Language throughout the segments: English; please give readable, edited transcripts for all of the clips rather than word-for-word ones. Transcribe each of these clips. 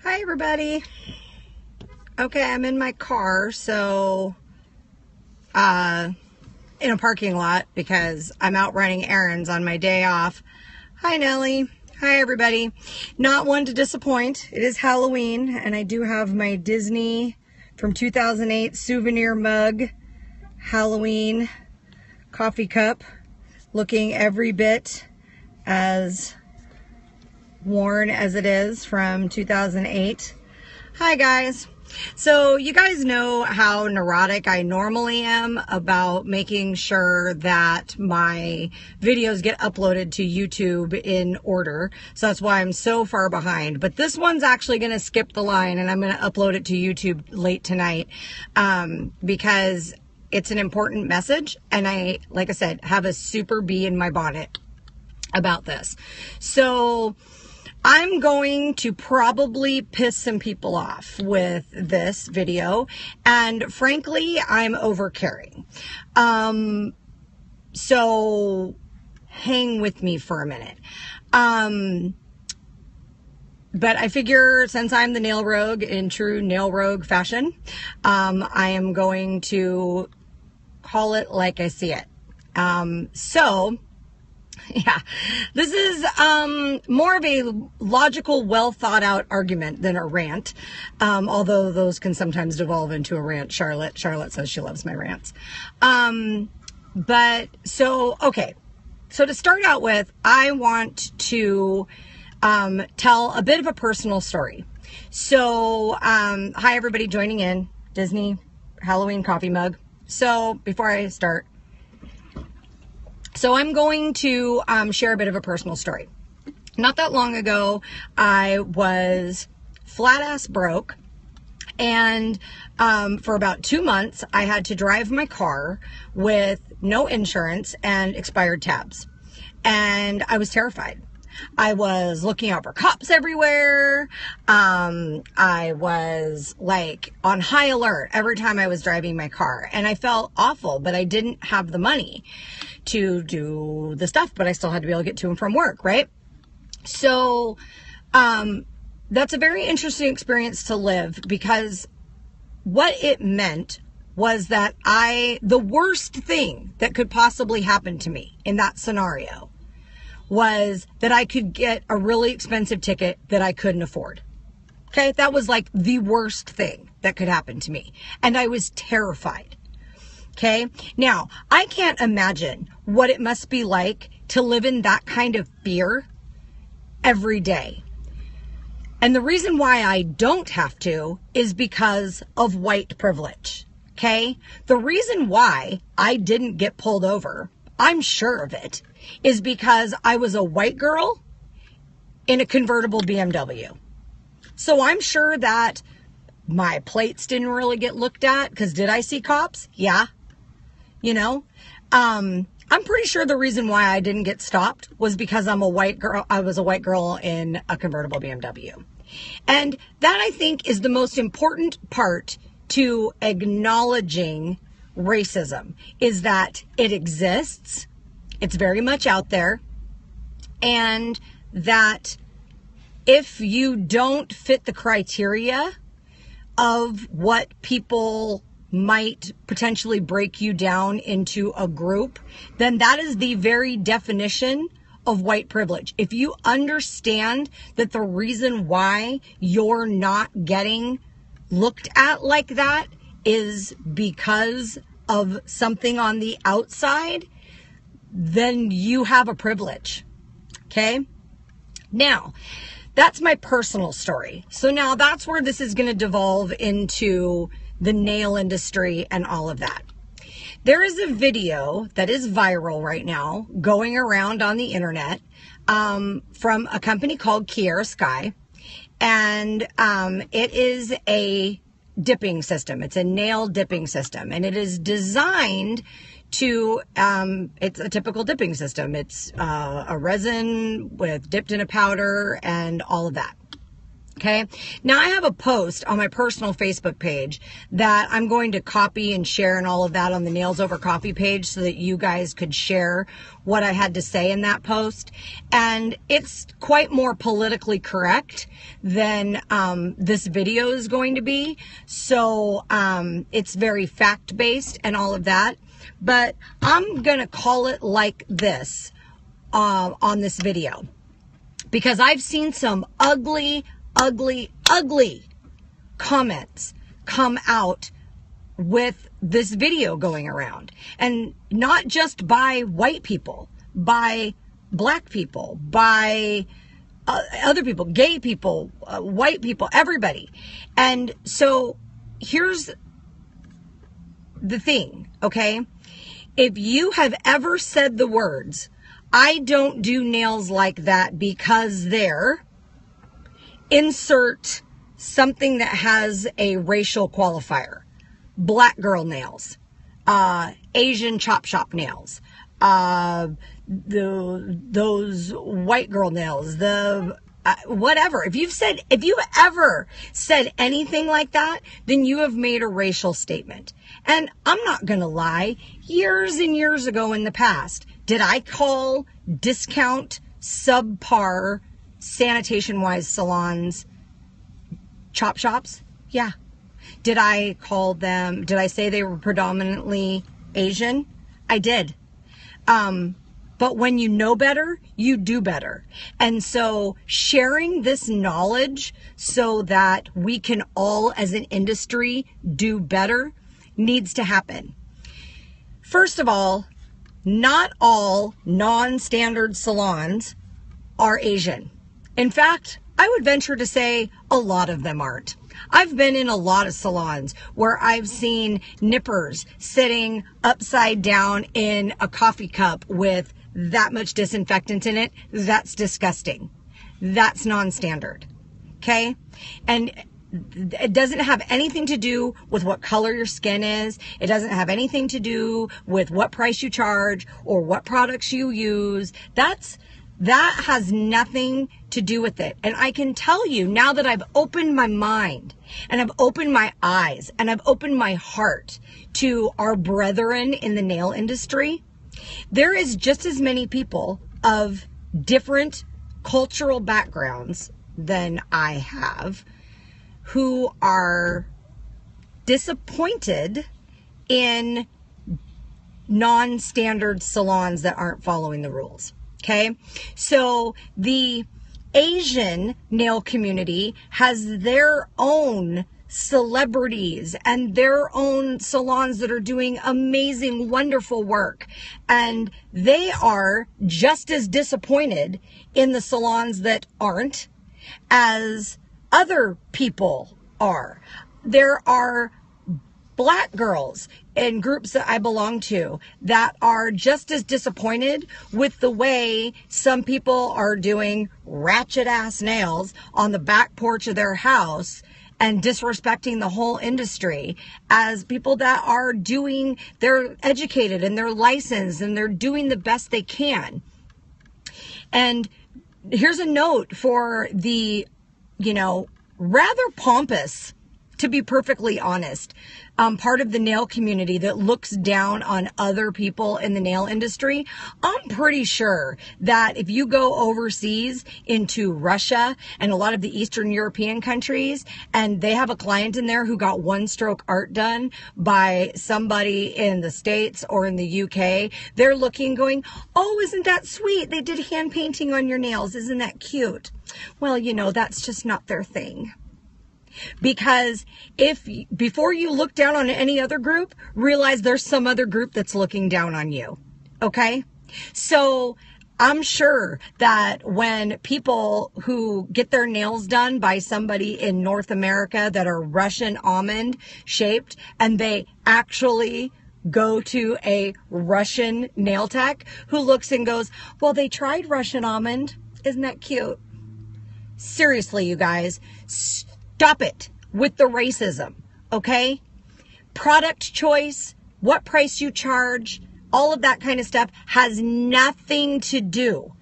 Hi everybody. Okay, I'm in my car, so in a parking lot because I'm out running errands on my day off. Hi Nellie. Hi everybody. Not one to disappoint. It is Halloween and I do have my Disney from 2008 souvenir mug Halloween coffee cup, looking every bit as worn as it is from 2008. Hi guys. So you guys know how neurotic I normally am about making sure that my videos get uploaded to YouTube in order. So that's why I'm so far behind. But this one's actually going to skip the line and I'm going to upload it to YouTube late tonight because it's an important message. And I, like I said, have a super bee in my bonnet about this. So I'm going to probably piss some people off with this video, and frankly, I'm overcaring. So hang with me for a minute. But I figure since I'm the nail rogue in true nail rogue fashion, I am going to call it like I see it. Yeah, this is more of a logical, well thought out argument than a rant, although those can sometimes devolve into a rant. Charlotte says she loves my rants. Okay, so to start out with, I want to tell a bit of a personal story. So hi everybody joining in, Disney Halloween coffee mug. So before I start, so I'm going to share a bit of a personal story. Not that long ago, I was flat ass broke, and for about 2 months, I had to drive my car with no insurance and expired tabs. And I was terrified. I was looking out for cops everywhere. I was like on high alert every time I was driving my car, and I felt awful, but I didn't have the money to do the stuff, but I still had to be able to get to and from work, right? So that's a very interesting experience to live, because what it meant was that the worst thing that could possibly happen to me in that scenario was that I could get a really expensive ticket that I couldn't afford. Okay, that was like the worst thing that could happen to me, and I was terrified. Okay, now I can't imagine what it must be like to live in that kind of fear every day. And the reason why I don't have to is because of white privilege. Okay, the reason why I didn't get pulled over, I'm sure of it, is because I was a white girl in a convertible BMW. So I'm sure that my plates didn't really get looked at, because did I see cops? Yeah. You know, I'm pretty sure the reason why I didn't get stopped was because I'm a white girl. I was a white girl in a convertible BMW. And that, I think, is the most important part to acknowledging racism, is that it exists. It's very much out there. And that if you don't fit the criteria of what people might potentially break you down into a group, then that is the very definition of white privilege. If you understand that the reason why you're not getting looked at like that is because of something on the outside, then you have a privilege. Okay? Now, that's my personal story. So now that's where this is going to devolve into the nail industry and all of that. There is a video that is viral right now going around on the internet from a company called Kiara and it is a dipping system. It's a nail dipping system, and it is designed to, it's a typical dipping system. It's a resin with dipped in a powder and all of that. Okay. Now I have a post on my personal Facebook page that I'm going to copy and share and all of that on the Nails Over Coffee page so that you guys could share what I had to say in that post. And it's quite more politically correct than this video is going to be. So it's very fact-based and all of that. But I'm going to call it like this on this video, because I've seen some ugly comments come out with this video going around, and not just by white people, by black people, by other people, gay people, white people, everybody. And so here's the thing, okay? If you have ever said the words, "I don't do nails like that because they're," insert something that has a racial qualifier. Black girl nails, Asian chop shop nails, those white girl nails, whatever. If you ever said anything like that, then you have made a racial statement. And I'm not going to lie, years and years ago in the past, did I call discount, subpar, sanitation-wise salons chop shops? Yeah. Did I say they were predominantly Asian? I did. But when you know better, you do better. And so sharing this knowledge so that we can all as an industry do better needs to happen. First of all, not all non-standard salons are Asian. In fact, I would venture to say a lot of them aren't. I've been in a lot of salons where I've seen nippers sitting upside down in a coffee cup with that much disinfectant in it. That's disgusting. That's non-standard. Okay? And it doesn't have anything to do with what color your skin is. It doesn't have anything to do with what price you charge or what products you use. That has nothing to do with it. And I can tell you now that I've opened my mind and I've opened my eyes and I've opened my heart to our brethren in the nail industry, there is just as many people of different cultural backgrounds than I have who are disappointed in non-standard salons that aren't following the rules. Okay, so the Asian nail community has their own celebrities and their own salons that are doing amazing, wonderful work. And they are just as disappointed in the salons that aren't as other people are. There are Black girls in groups that I belong to that are just as disappointed with the way some people are doing ratchet ass nails on the back porch of their house and disrespecting the whole industry as people that are they're educated and they're licensed and they're doing the best they can. And here's a note for the, rather pompous, to be perfectly honest, part of the nail community that looks down on other people in the nail industry. I'm pretty sure that if you go overseas into Russia and a lot of the Eastern European countries, and they have a client in there who got one-stroke art done by somebody in the States or in the UK, they're looking going, "Oh, isn't that sweet? They did hand painting on your nails. Isn't that cute?" Well, that's just not their thing. Because before you look down on any other group, realize there's some other group that's looking down on you. Okay? So I'm sure that when people who get their nails done by somebody in North America that are Russian almond shaped, and they actually go to a Russian nail tech who looks and goes, "Well, they tried Russian almond. Isn't that cute?" Seriously, you guys, stop it with the racism, okay? Product choice, what price you charge, all of that kind of stuff has nothing to do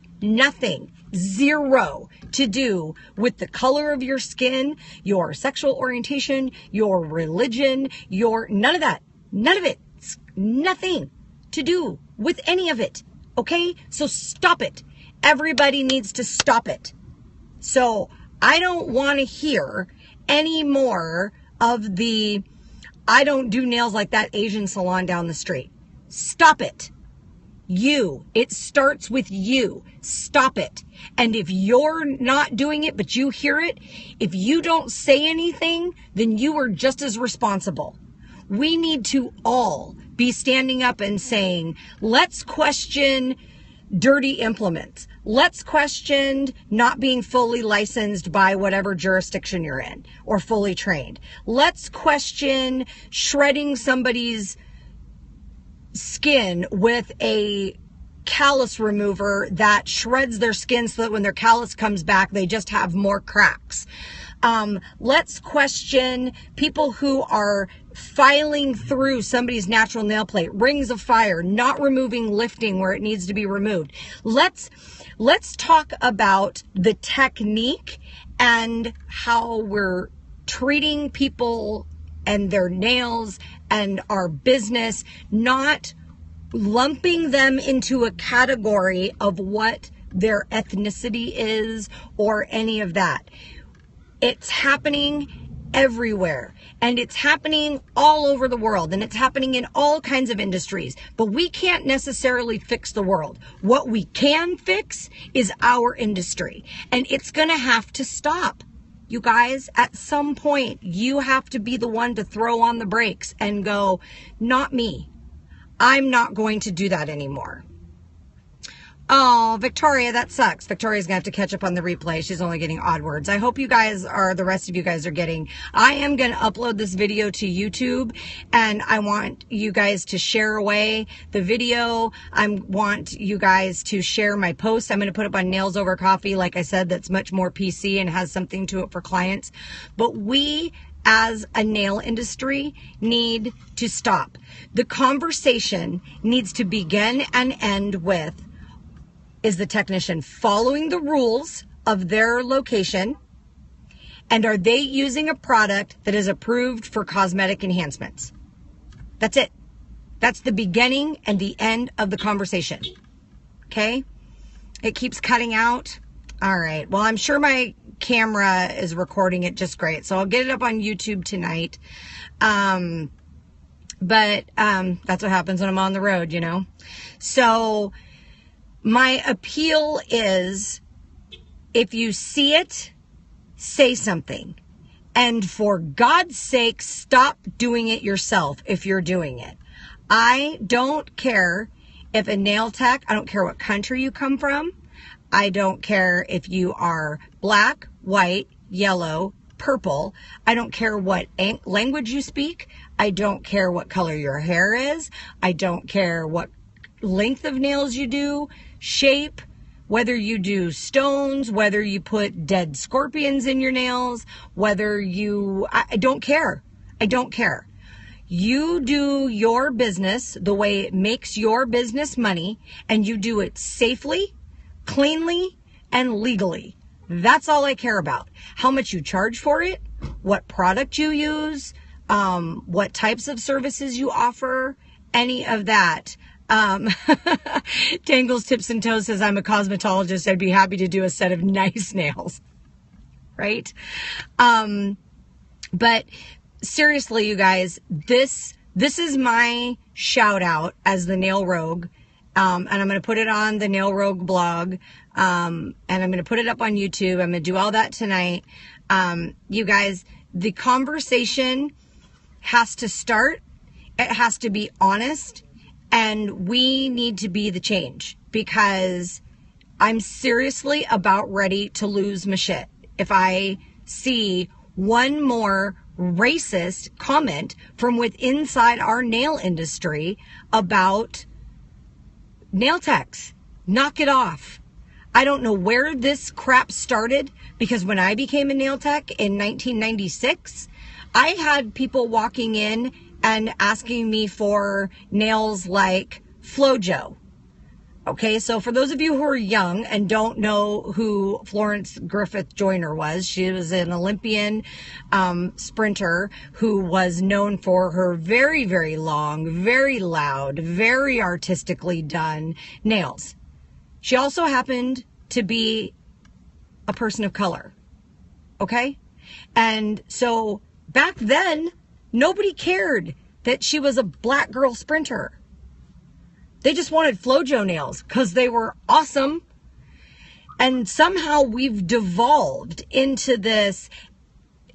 Zero to do with the color of your skin, your sexual orientation, your religion, none of that. None of it. Nothing to do with any of it. Okay? So stop it. Everybody needs to stop it. So I don't want to hear any more of the, I don't do nails like that Asian salon down the street. Stop it. It starts with you. Stop it. And if you're not doing it, but you hear it, if you don't say anything, then you are just as responsible. We need to all be standing up and saying, let's question dirty implements. Let's question not being fully licensed by whatever jurisdiction you're in or fully trained. Let's question shredding somebody's skin with a callus remover that shreds their skin so that when their callus comes back, they just have more cracks. Let's question people who are filing through somebody's natural nail plate, rings of fire, not removing lifting where it needs to be removed. Let's talk about the technique and how we're treating people and their nails and our business, not lumping them into a category of what their ethnicity is or any of that. It's happening everywhere, and it's happening all over the world, and it's happening in all kinds of industries, but we can't necessarily fix the world. What we can fix is our industry, and it's gonna have to stop. You guys, at some point, you have to be the one to throw on the brakes and go, not me. I'm not going to do that anymore. Oh, Victoria, that sucks. Victoria's gonna have to catch up on the replay. She's only getting odd words. I hope the rest of you guys are getting. I am gonna upload this video to YouTube, and I want you guys to share away the video. I want you guys to share my post. I'm gonna put up on Nails Over Coffee, like I said, that's much more PC and has something to it for clients. But we, as a nail industry, need to stop. The conversation needs to begin and end with, is the technician following the rules of their location? And are they using a product that is approved for cosmetic enhancements? That's it. That's the beginning and the end of the conversation. Okay? It keeps cutting out. All right. Well, I'm sure my camera is recording it just great. So I'll get it up on YouTube tonight. But that's what happens when I'm on the road, you know? So my appeal is, if you see it, say something. And for God's sake, stop doing it yourself if you're doing it. I don't care if a nail tech, I don't care what country you come from. I don't care if you are black, white, yellow, purple. I don't care what language you speak. I don't care what color your hair is. I don't care what length of nails you do, shape, whether you do stones, whether you put dead scorpions in your nails, I don't care. I don't care. You do your business the way it makes your business money, and you do it safely, cleanly, and legally. That's all I care about. How much you charge for it, what product you use, what types of services you offer, any of that. Tangles Tips and Toes says, I'm a cosmetologist. I'd be happy to do a set of nice nails. Right? But seriously, you guys, this is my shout out as the Nail Rogue. And I'm going to put it on the Nail Rogue blog. And I'm going to put it up on YouTube. I'm going to do all that tonight. You guys, the conversation has to start. It has to be honest. And we need to be the change, because I'm seriously about ready to lose my shit if I see one more racist comment from within inside our nail industry about nail techs. Knock it off. I don't know where this crap started, because when I became a nail tech in 1996, I had people walking in and asking me for nails like Flojo. Okay, so for those of you who are young and don't know who Florence Griffith Joyner was, she was an Olympian sprinter who was known for her very, very long, very loud, very artistically done nails. She also happened to be a person of color. Okay? And so back then, nobody cared that she was a black girl sprinter. They just wanted FloJo nails because they were awesome. And somehow we've devolved into this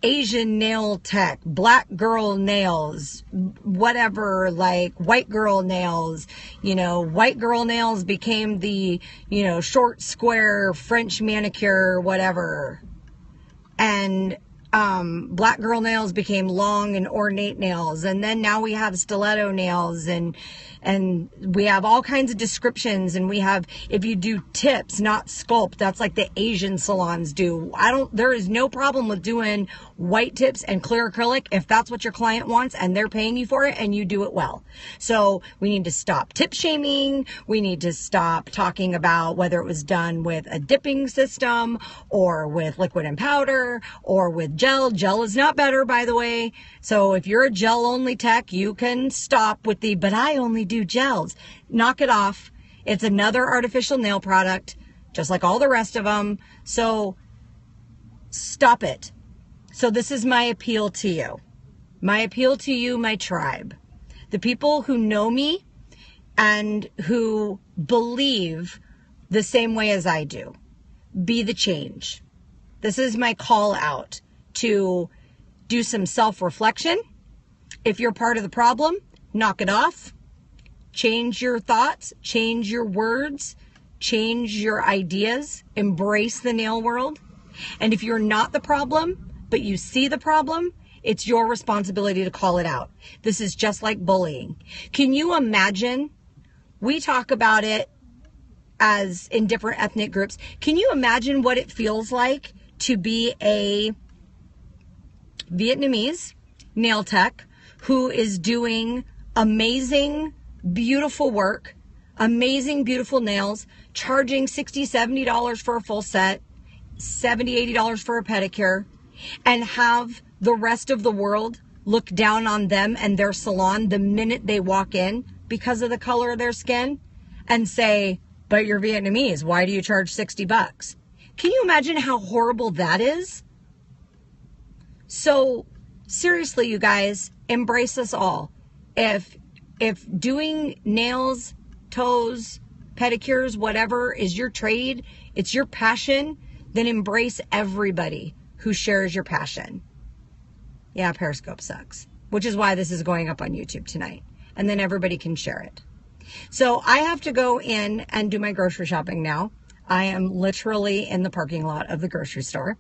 Asian nail tech, black girl nails, whatever, like white girl nails. You know, white girl nails became the, you know, short, square, French manicure, whatever. And black girl nails became long and ornate nails. And then now we have stiletto nails, and we have all kinds of descriptions, and we have, if you do tips, not sculpt, that's like the Asian salons do. There is no problem with doing white tips and clear acrylic if that's what your client wants and they're paying you for it and you do it well. So we need to stop tip shaming. We need to stop talking about whether it was done with a dipping system or with liquid and powder or with gel. Gel is not better, by the way. So if you're a gel only tech, you can stop with the, but I only do gels. Knock it off. It's another artificial nail product, just like all the rest of them. So stop it. So this is my appeal to you. My appeal to you, my tribe. The people who know me and who believe the same way as I do. Be the change. This is my call out to do some self-reflection. If you're part of the problem, knock it off. Change your thoughts, change your words, change your ideas, embrace the nail world. And if you're not the problem, but you see the problem, it's your responsibility to call it out. This is just like bullying. Can you imagine? We talk about it as in different ethnic groups. Can you imagine what it feels like to be a Vietnamese nail tech who is doing amazing, beautiful work, amazing, beautiful nails, charging $60, $70 for a full set, $70, $80 for a pedicure, and have the rest of the world look down on them and their salon the minute they walk in because of the color of their skin and say, but you're Vietnamese, why do you charge $60? Can you imagine how horrible that is? So seriously, you guys, embrace us all. If doing nails, toes, pedicures, whatever is your trade, it's your passion, then embrace everybody who shares your passion. Yeah, Periscope sucks, which is why this is going up on YouTube tonight. And then everybody can share it. So I have to go in and do my grocery shopping now. I am literally in the parking lot of the grocery store.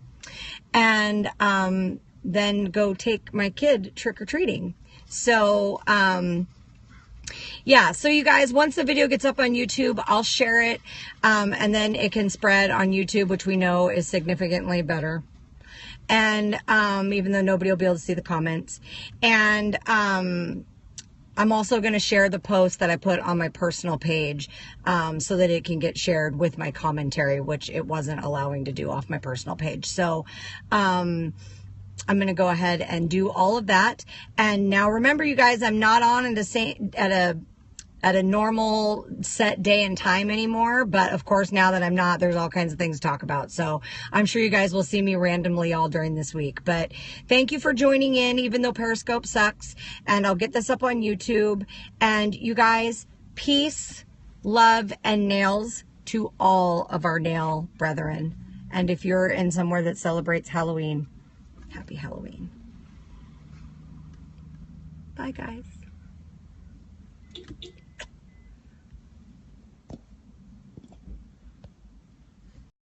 And then go take my kid trick-or-treating. So, yeah, so you guys, once the video gets up on YouTube, I'll share it, and then it can spread on YouTube, which we know is significantly better. And even though nobody will be able to see the comments. And I'm also going to share the post that I put on my personal page so that it can get shared with my commentary, which it wasn't allowing to do off my personal page. So I'm going to go ahead and do all of that. And now remember, you guys, I'm not on at a normal set day and time anymore. But of course, now that I'm not, there's all kinds of things to talk about. So I'm sure you guys will see me randomly all during this week. But thank you for joining in, even though Periscope sucks. And I'll get this up on YouTube. And you guys, peace, love, and nails to all of our nail brethren. And if you're in somewhere that celebrates Halloween, happy Halloween. Bye, guys.